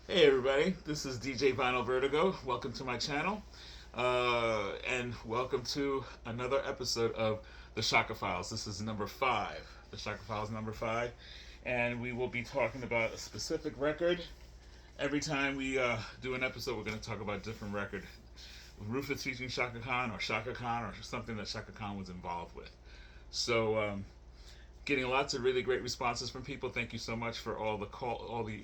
Hey everybody, this is DJ Vinyl Vertigo. Welcome to my channel, and welcome to another episode of the Chaka Files. This is number 5, the Chaka Files number 5, and we will be talking about a specific record. Every time we do an episode, we're going to talk about a different record. Rufus featuring Chaka Khan, or something that Chaka Khan was involved with. So, getting lots of really great responses from people. Thank you so much for all the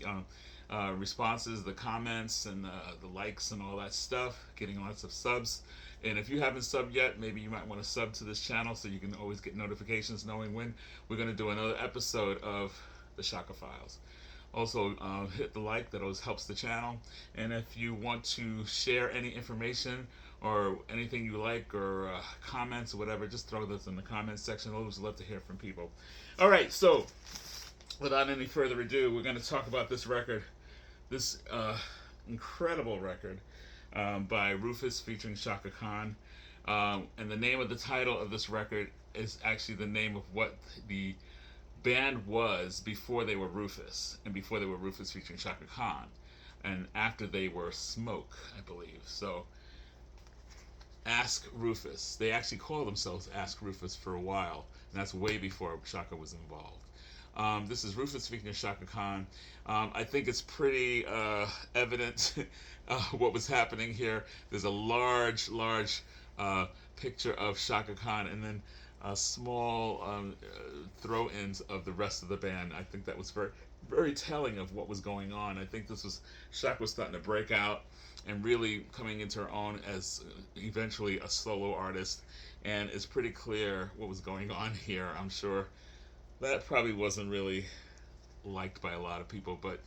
responses, the comments, and the likes and all that stuff. Getting lots of subs. And if you haven't subbed yet, maybe you might want to sub to this channel so you can always get notifications knowing when we're going to do another episode of the Chaka Files. Also, hit the like, that always helps the channel. And if you want to share any information or anything you like, or comments or whatever, just throw those in the comments section. I always love to hear from people. All right, so without any further ado, we're going to talk about this record, this incredible record by Rufus featuring Chaka Khan. And the name of the title of this record is actually the name of what the band was before they were Rufus, and before they were Rufus featuring Chaka Khan, and after they were Smoke, I believe. So, Ask Rufus. They actually called themselves Ask Rufus for a while, and that's way before Chaka was involved. This is Rufus featuring Chaka Khan. I think it's pretty evident what was happening here. There's a large picture of Chaka Khan, and then small throw-ins of the rest of the band. I think that was very telling of what was going on. I think this was Chaka was starting to break out and really coming into her own as eventually a solo artist. And it's pretty clear what was going on here. I'm sure that probably wasn't really liked by a lot of people, but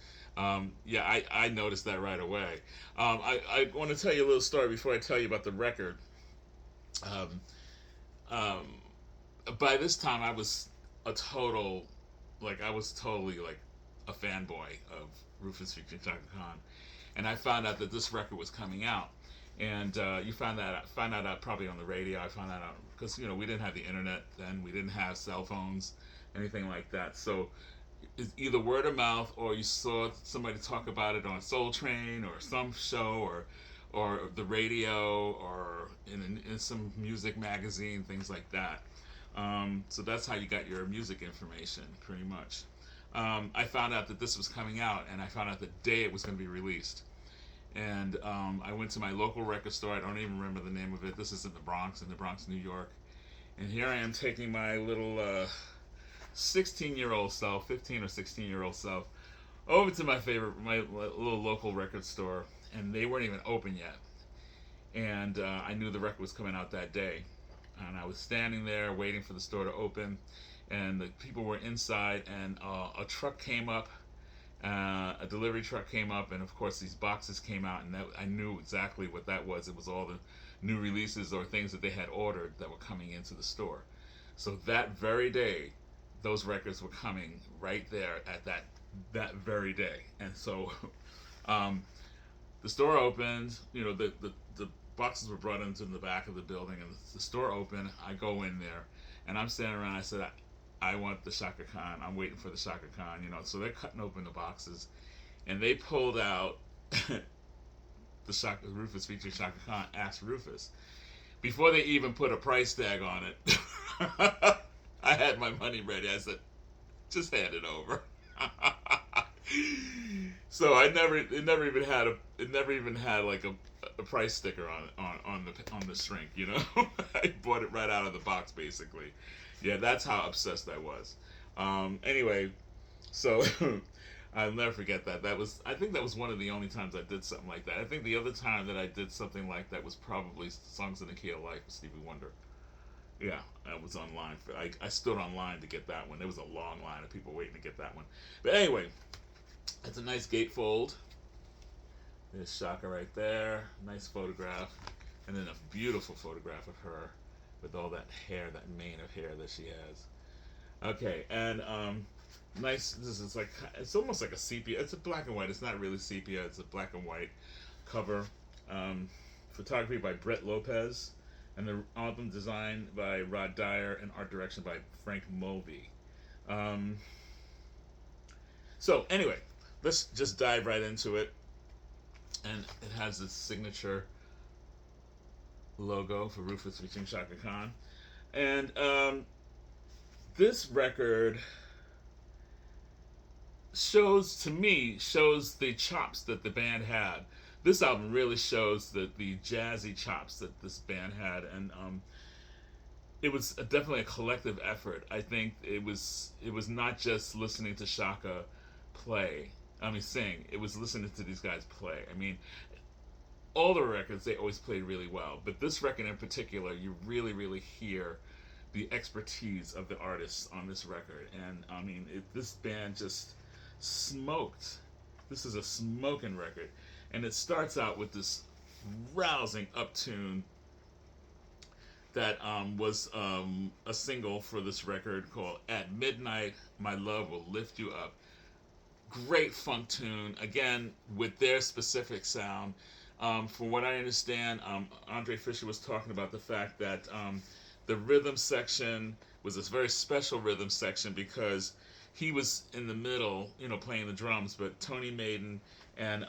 yeah, I noticed that right away. I want to tell you a little story before I tell you about the record. Um, um, by this time, I was totally like a fanboy of Rufus featuring Chaka Khan, and I found out that this record was coming out. And you found out probably on the radio. I found that out because we didn't have the internet then. We didn't have cell phones, anything like that. So it's either word of mouth, or you saw somebody talk about it on Soul Train or some show, or the radio, or in some music magazine, things like that. So that's how you got your music information, pretty much. I found out that this was coming out, and I found out the day it was going to be released. And I went to my local record store. I don't even remember the name of it. This is in the Bronx, New York. And here I am taking my little 16-year-old self, 15 or 16-year-old self, over to my little local record store, and they weren't even open yet. And I knew the record was coming out that day, and I was standing there waiting for the store to open, and the people were inside, and a truck came up. A delivery truck came up, and of course these boxes came out, and I knew exactly what that was. It was all the new releases or things that they had ordered that were coming into the store. So that very day, those records were coming right there at that very day. And so um, the store opened. The boxes were brought into the back of the building, and the store opened. I go in there, and I'm standing around. I said, I want the Chaka Khan. I'm waiting for the Chaka Khan. So they're cutting open the boxes, and they pulled out the Chaka Rufus featuring Chaka Khan. Asked Rufus before they even put a price tag on it. I had my money ready. I said, just hand it over. So it never even had like a price sticker on the shrink. I bought it right out of the box, basically. Yeah, that's how obsessed I was. Anyway, so I'll never forget that. I think that was one of the only times I did something like that. I think the other time that I did something like that was probably Songs in the Key of Life with Stevie Wonder. Yeah, I was online. I stood online to get that one. There was a long line of people waiting to get that one. But anyway, that's a nice gatefold. There's Chaka right there. Nice photograph. And then a beautiful photograph of her with all that hair, that mane of hair that she has. Okay, and nice. This is like, it's almost like a sepia. It's a black and white. It's not really sepia. It's a black and white cover. Um, Photography by Brett Lopez, and the album design by Rod Dyer, and art direction by Frank Mulvey. Um, so anyway, let's just dive right into it. and it has its signature logo for Rufus featuring Chaka Khan. And this record shows the chops that the band had. This album really shows the jazzy chops that this band had, and it was definitely a collective effort. I think it was not just listening to Chaka play. I mean, sing. It was listening to these guys play. I mean, all the records they always played really well, but this record in particular, you really hear the expertise of the artists on this record. And I mean, this band just smoked. This is a smoking record, and it starts out with this rousing up tune that was a single for this record called "At Midnight, My Love Will Lift You Up." Great funk tune, again with their specific sound. From what I understand, Andre Fisher was talking about the fact that the rhythm section was this very special rhythm section because he was in the middle, playing the drums, but Tony Maiden and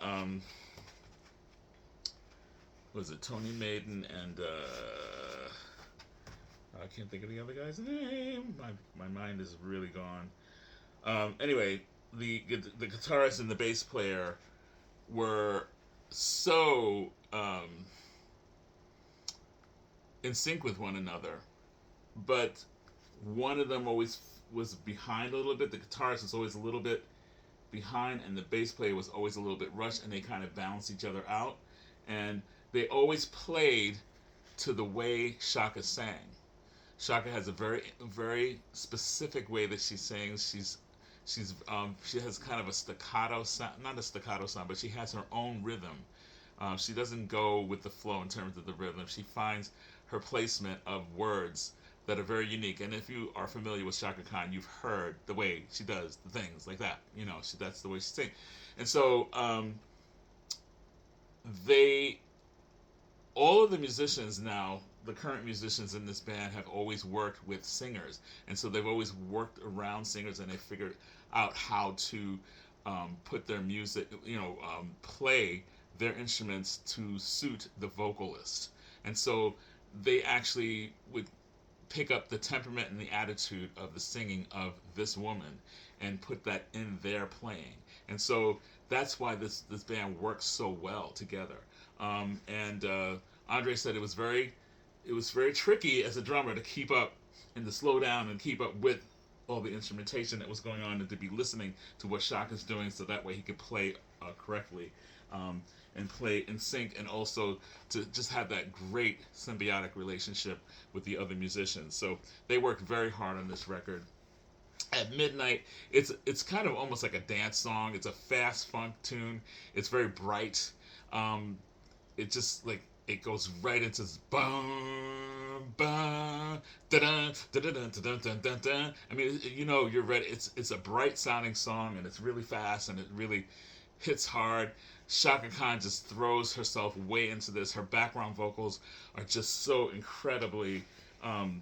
was it Tony Maiden and I can't think of the other guy's name. My mind is really gone. Anyway, the guitarist and the bass player were so in sync with one another, but one of them always was behind a little bit. The guitarist was always a little bit behind, and the bass player was always a little bit rushed, and they kind of balanced each other out. And they always played to the way Chaka sang. Chaka has a very specific way that she sings. She has kind of a staccato sound, not a staccato sound, but she has her own rhythm. She doesn't go with the flow in terms of the rhythm. She finds her placement of words that are very unique. And if you are familiar with Chaka Khan, you've heard the way she does the things like that. That's the way she sings. And so all of the musicians now, the current musicians in this band, have always worked with singers, and so they've always worked around singers, and they figured out how to put their music, play their instruments to suit the vocalist. And so they actually would pick up the temperament and the attitude of the singing of this woman and put that in their playing. And so that's why this band works so well together. And Andre said it was very tricky as a drummer to keep up and to slow down and keep up with all the instrumentation that was going on, and to be listening to what Chaka's doing, so that way he could play correctly and play in sync, and also to just have that great symbiotic relationship with the other musicians. So they worked very hard on this record. At Midnight, it's kind of almost like a dance song. It's a fast funk tune. It's very bright. It just it goes right into this bum bum da da da da da da da da. I mean, you're ready. It's a bright sounding song, and it's really fast, and it really hits hard. Chaka Khan just throws herself way into this. Her background vocals are just so incredibly in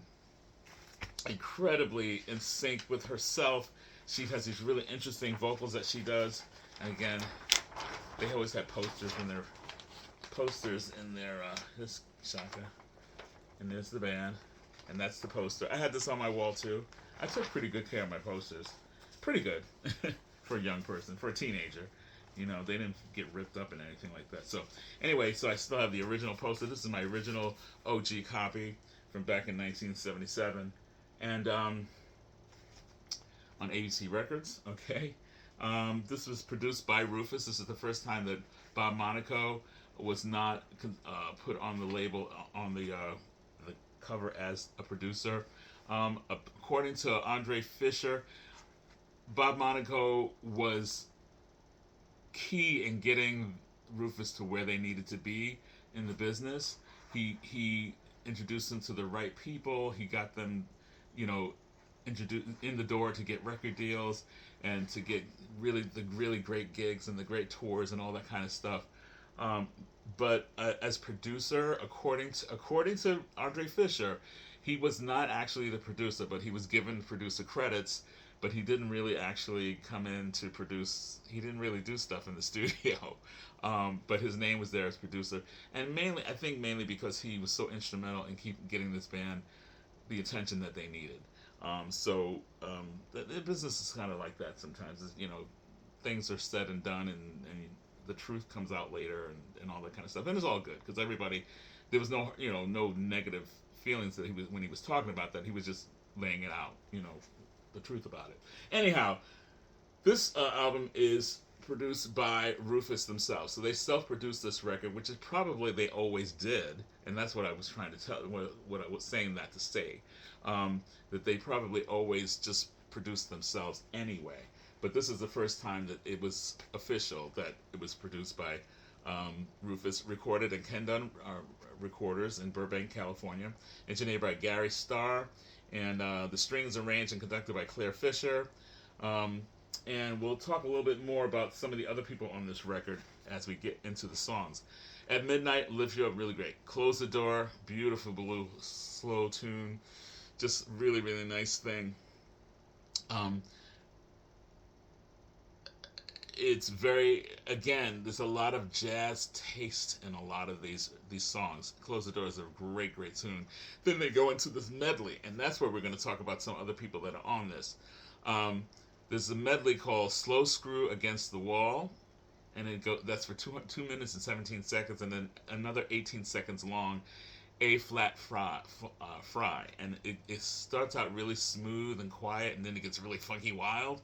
sync with herself. She has these really interesting vocals that she does. And again, they always had posters in their this Chaka, and there's the band, and that's the poster. I had this on my wall too. I took pretty good care of my posters. Pretty good for a young person, for a teenager. They didn't get ripped up and anything like that. So anyway, I still have the original poster. This is my original OG copy from back in 1977, and on ABC Records. Okay, this was produced by Rufus. This is the first time that Bob Monaco was not put on the label, on the cover, as a producer. According to Andre Fisher, Bob Monaco was key in getting Rufus to where they needed to be in the business. He introduced them to the right people. He got them, introduced in the door to get record deals and to get really great gigs and the great tours and all that kind of stuff. But as producer, according to Andre Fisher, he was not actually the producer, but he was given producer credits but he didn't really actually come in to produce. He didn't really do stuff in the studio, but his name was there as producer, and mainly I think mainly because he was so instrumental in keep getting this band the attention that they needed. The business is kind of like that sometimes. Things are said and done, and the truth comes out later, and all that kind of stuff. And it's all good because everybody, there was no negative feelings that he was when he was talking about that. He was just laying it out, the truth about it. Anyhow, this album is produced by Rufus themselves. So they self-produced this record, which is probably they always did, and that's what I was trying to tell. What I was saying that to say, that they probably always just produced themselves anyway. But this is the first time that it was official that it was produced by Rufus, recorded at Ken Dunn Recorders in Burbank, California, engineered by Gary Starr, and the strings arranged and conducted by Claire Fisher. And we'll talk a little bit more about some of the other people on this record as we get into the songs. At Midnight lifts you up really great. Close the Door, beautiful blue, slow tune, just really, really nice thing. It's very, again, there's a lot of jazz taste in a lot of these songs. Close the Door is a great, great tune. Then they go into this medley, and that's where we're going to talk about some other people that are on this. There's a medley called Slow Screw Against the Wall, and that's for 2 minutes and 17 seconds, and then another 18 seconds long, A flat fry. And it starts out really smooth and quiet, and then it gets really funky wild,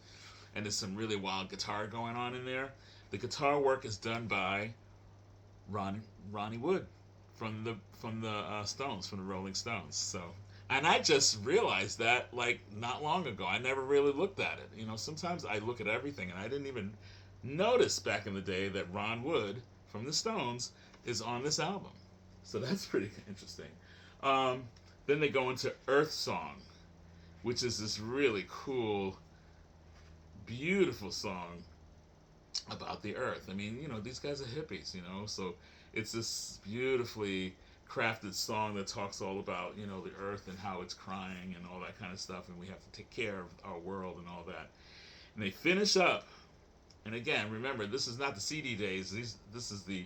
and there's some really wild guitar going on in there. The guitar work is done by Ronnie Wood from the Stones, from the Rolling Stones. So, and I just realized that like not long ago. I never really looked at it. Sometimes I look at everything, and I didn't even notice back in the day that Ron Wood from the Stones is on this album. So that's pretty interesting. Then they go into Earth Song, which is this really cool, beautiful song about the earth. I mean, these guys are hippies, so it's this beautifully crafted song that talks all about, the earth and how it's crying and all that kind of stuff, and we have to take care of our world and all that. And they finish up, and again, remember, this is not the CD days, this is the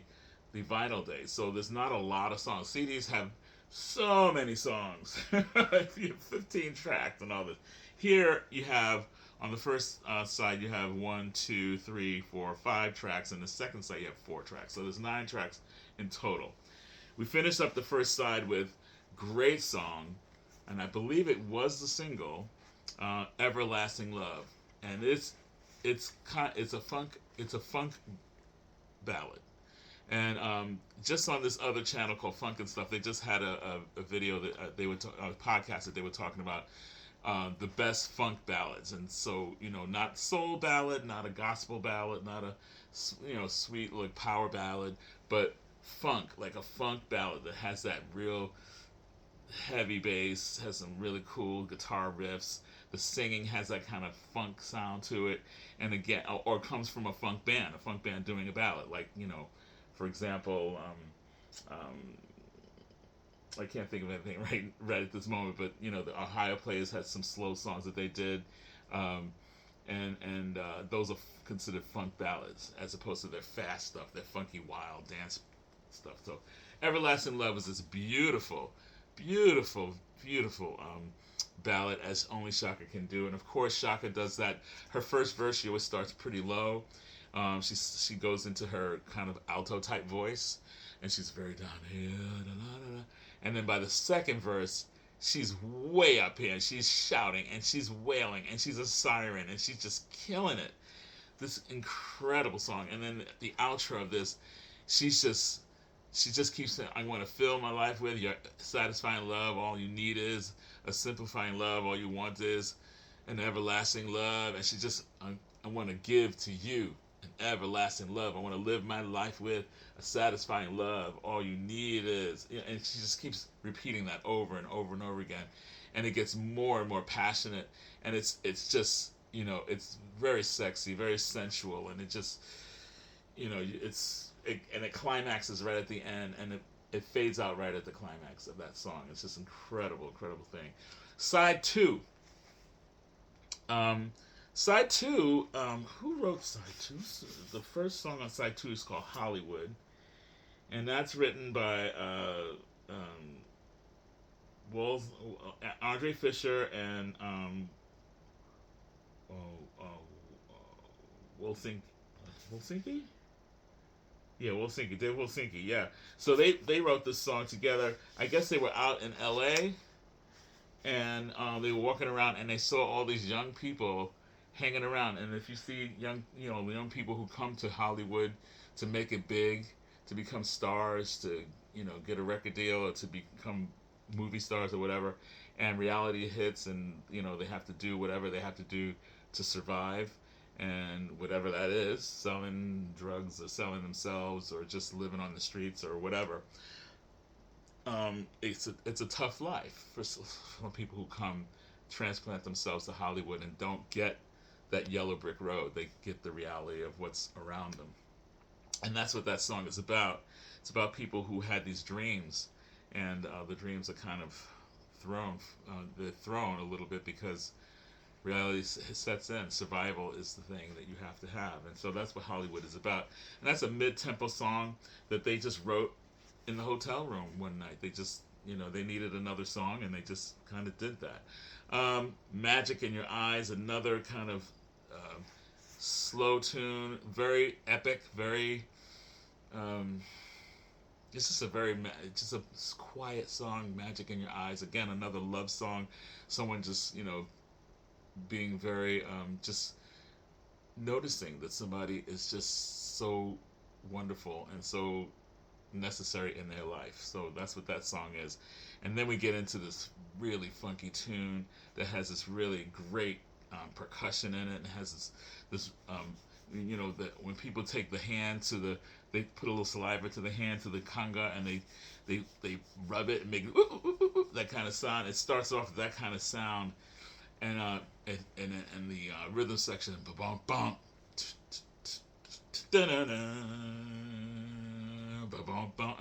vinyl days, so there's not a lot of songs. CDs have so many songs. You have 15 tracks and all this. Here you have, on the first side, you have 1, 2, 3, 4, 5 tracks, and the second side you have 4 tracks. So there's 9 tracks in total. We finished up the first side with great song, and I believe it was the single, "Everlasting Love," and it's a funk ballad. And just on this other channel called Funk and Stuff, they just had a video that a podcast that they were talking about the best funk ballads. And so, not soul ballad, not a gospel ballad, not a sweet like power ballad, but funk, like a funk ballad that has that real heavy bass, has some really cool guitar riffs. The singing has that kind of funk sound to it, and again, or comes from a funk band doing a ballad, like for example, I can't think of anything right at this moment, but the Ohio Players had some slow songs that they did, and those are considered funk ballads as opposed to their fast stuff, their funky wild dance stuff. So, "Everlasting Love" is this beautiful, beautiful, beautiful ballad as only Chaka can do, and of course Chaka does that. Her first verse, she always starts pretty low. She goes into her kind of alto type voice, and she's very down here, da, da, da, da. And then by the second verse, she's way up here, and she's shouting, and she's wailing, and she's a siren, and she's just killing it. This incredible song. And then the outro of this, she just keeps saying, "I want to fill my life with your satisfying love. All you need is a simplifying love. All you want is an everlasting love." And she just, I want to give to you an everlasting love. I want to live my life with a satisfying love. All you need is, and she just keeps repeating that over and over and over again, and it gets more and more passionate, and it's just it's very sexy, very sensual, and it just and it climaxes right at the end, and it fades out right at the climax of that song. It's just incredible thing. Side 2 Um, side two, who wrote side two? The first song on side two is called Hollywood, and that's written by Wolf, Andre Fisher and oh, oh, Wilsink, Wilsinky? Yeah, Wilsinky, Dave Wilsinky, yeah. So they wrote this song together. I guess they were out in L.A. and they were walking around and they saw all these young people hanging around. And if you see young people who come to Hollywood to make it big, to become stars, to get a record deal or to become movie stars or whatever, and reality hits, and they have to do whatever they have to do to survive, and whatever that is, selling drugs or selling themselves or just living on the streets or whatever. It's a tough life for people who come transplant themselves to Hollywood and don't get that yellow brick road. They get the reality of what's around them, and that's what that song is about. It's about people who had these dreams, and the dreams are kind of thrown. They're thrown a little bit because reality sets in. Survival is the thing that you have to have, and so that's what Hollywood is about. And that's a mid-tempo song that they just wrote in the hotel room one night. They just, they needed another song, and they just kind of did that. Magic in Your Eyes, another kind of slow tune, very epic, very. It's just a very, just a quiet song. Magic in Your Eyes, again, another love song. Someone just, being very, just noticing that somebody is just so wonderful and so necessary in their life. So that's what that song is. And then we get into this really funky tune that has this really great percussion in it, and has this that when people take the hand to the, they put a little saliva to the hand to the conga, and they rub it and make that kind of sound. It starts off with that kind of sound, and and the rhythm section, bum bum,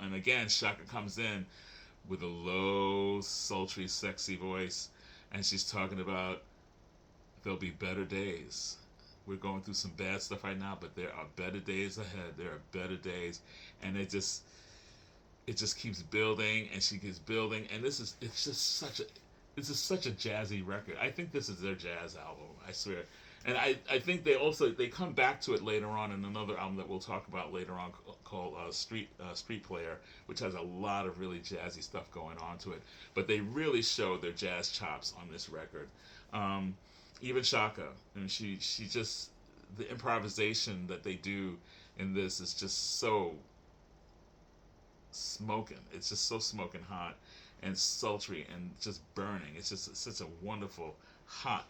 and again Shaka comes in with a low, sultry, sexy voice, and she's talking about there'll be better days. We're going through some bad stuff right now, but there are better days ahead. There are better days, and it just keeps building, and she keeps building, and it's just such a jazzy record. I think this is their jazz album. I swear. And I think they come back to it later on in another album that we'll talk about later on called Street Player, which has a lot of really jazzy stuff going on to it. But they really show their jazz chops on this record. Um, Even Shaka, and she just, the improvisation that they do in this is just so smoking. It's just so smoking hot and sultry and just burning. It's just such a wonderful, hot,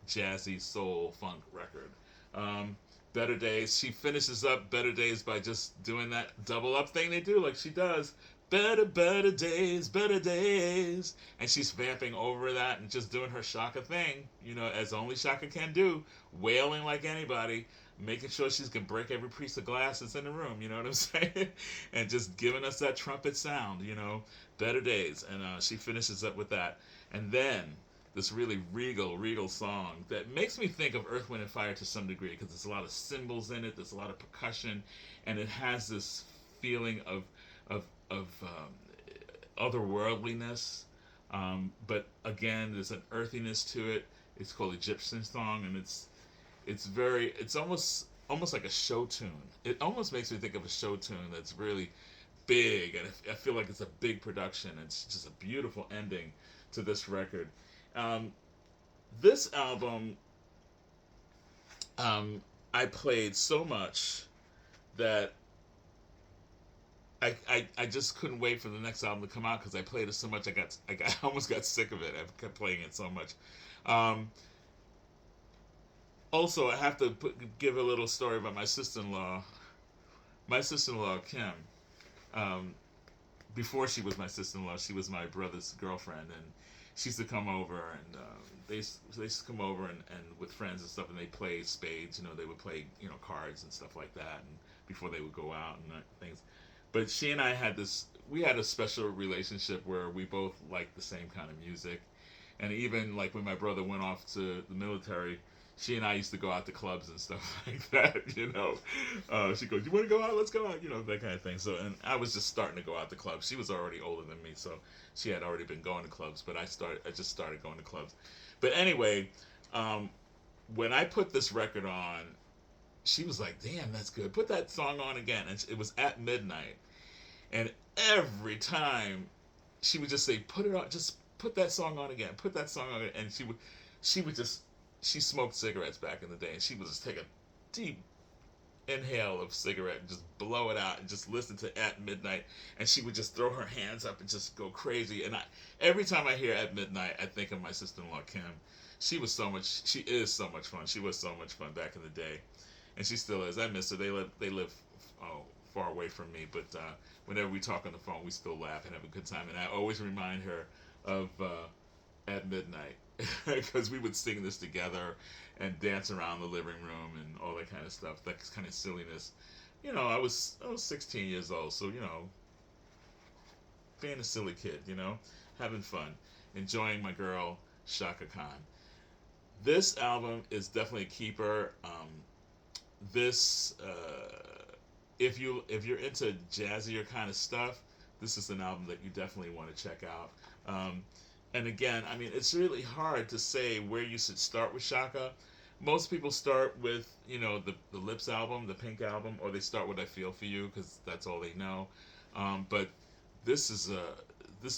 jazzy soul funk record. Um, Better Days. She finishes up Better Days by just doing that double up thing they do, like she does. Better days, and she's vamping over that and just doing her Shaka thing, as only Shaka can do, wailing like anybody, making sure she's gonna break every piece of glass that's in the room. You know what I'm saying? And just giving us that trumpet sound. Better Days, and she finishes up with that, and then this really regal song that makes me think of Earth, Wind, and Fire to some degree, because there's a lot of cymbals in it, there's a lot of percussion, and it has this feeling of otherworldliness. But again, there's an earthiness to it. It's called Egyptian Song, and it's almost like a show tune. It almost makes me think of a show tune that's really big, and I feel like it's a big production. It's just a beautiful ending to this record. Um, this album, I played so much that I just couldn't wait for the next album to come out because I played it so much. I almost got sick of it. I kept playing it so much. Um, Also, I have to give a little story about my sister-in-law. My sister-in-law Kim. Um, Before she was my sister-in-law, she was my brother's girlfriend, and she used to come over, and they used to come over and with friends and stuff, and they played spades. They would play cards and stuff like that, and before they would go out and things. But she and I had this. We had a special relationship where we both liked the same kind of music, And even like when my brother went off to the military, she and I used to go out to clubs and stuff like that. She goes, "You want to go out? Let's go out." That kind of thing. So, and I was just starting to go out to clubs. She was already older than me, so she had already been going to clubs. But I just started going to clubs. But anyway, um, when I put this record on, she was like, "Damn, that's good. Put that song on again." And it was at midnight, and every time she would just say, "Put it on. Just put that song on again. Put that song on." Again. And she would just, she smoked cigarettes back in the day, and she would just take a deep inhale of cigarette and just blow it out and just listen to At Midnight, and she would just throw her hands up and just go crazy. And every time I hear At Midnight, I think of my sister-in-law Kim. She is so much fun. She was so much fun back in the day, and she still is. I miss her. They live far away from me, but whenever we talk on the phone, we still laugh and have a good time. And I always remind her of At Midnight, because we would sing this together and dance around the living room and all that kind of stuff. That kind of silliness. I was 16 years old, so being a silly kid, having fun, enjoying my girl Chaka Khan. This album is definitely a keeper. This if you're into jazzier kind of stuff, this is an album that you definitely want to check out. And again, I mean, it's really hard to say where you should start with Chaka. Most people start with the Lips album, the Pink album, or they start with I Feel for You because that's all they know. But this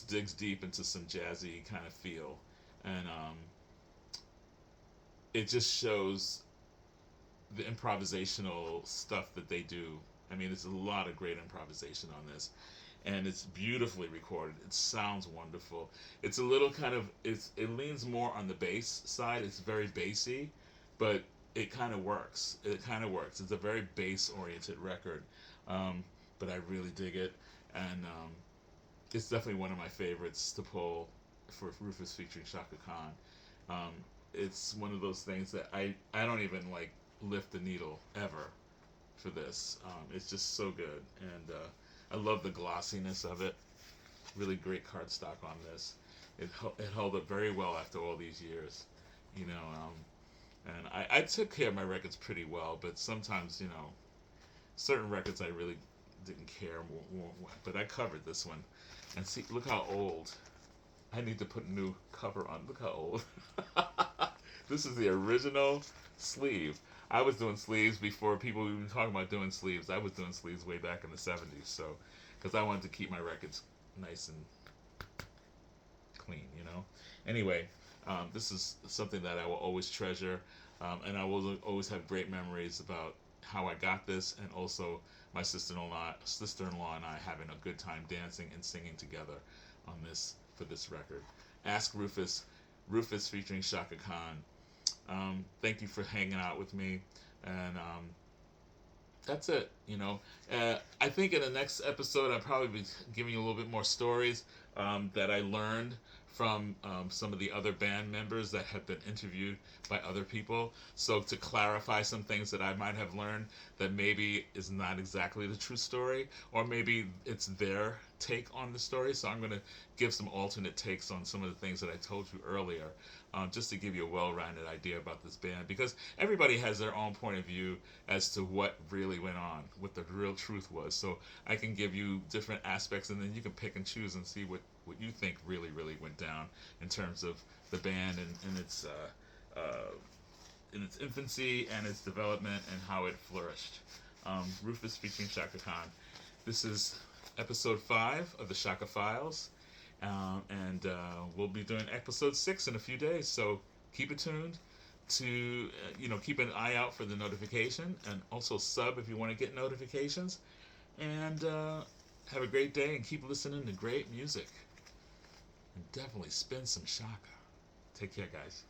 digs deep into some jazzy kind of feel, and it just shows the improvisational stuff that they do. I mean, there's a lot of great improvisation on this, and it's beautifully recorded. It sounds wonderful. It's a little kind of it leans more on the bass side. It's very bassy, but it kind of works. It's a very bass oriented record, but I really dig it, and it's definitely one of my favorites to pull for Rufus featuring Chaka Khan. It's one of those things that I don't even like lift the needle ever for this. It's just so good, and I love the glossiness of it. Really great cardstock on this. It held up very well after all these years, and I took care of my records pretty well, but sometimes certain records I really didn't care more, but I covered this one, and see, look how old. I need to put a new cover on. Look how old. This is the original sleeve. I was doing sleeves before people were even talking about doing sleeves. I was doing sleeves way back in the 70s, so because I wanted to keep my records nice and clean, Anyway, this is something that I will always treasure, and I will always have great memories about how I got this, and also my sister-in-law and I having a good time dancing and singing together on this for this record. Ask Rufus featuring Chaka Khan. Thank you for hanging out with me, and that's it. I think in the next episode I'll probably be giving you a little bit more stories that I learned from some of the other band members that have been interviewed by other people. So to clarify some things that I might have learned that maybe is not exactly the true story, or maybe it's their take on the story. So I'm going to give some alternate takes on some of the things that I told you earlier, just to give you a well-rounded idea about this band, because everybody has their own point of view as to what really went on, what the real truth was. So I can give you different aspects, and then you can pick and choose and see what you think really, really went down in terms of the band and its in its infancy and its development and how it flourished. Rufus featuring Chaka Khan. This is episode 5 of the Chaka Files, and we'll be doing episode 6 in a few days. So keep it tuned to keep an eye out for the notification, and also sub if you want to get notifications. And have a great day, and keep listening to great music. And definitely spin some Chaka. Take care, guys.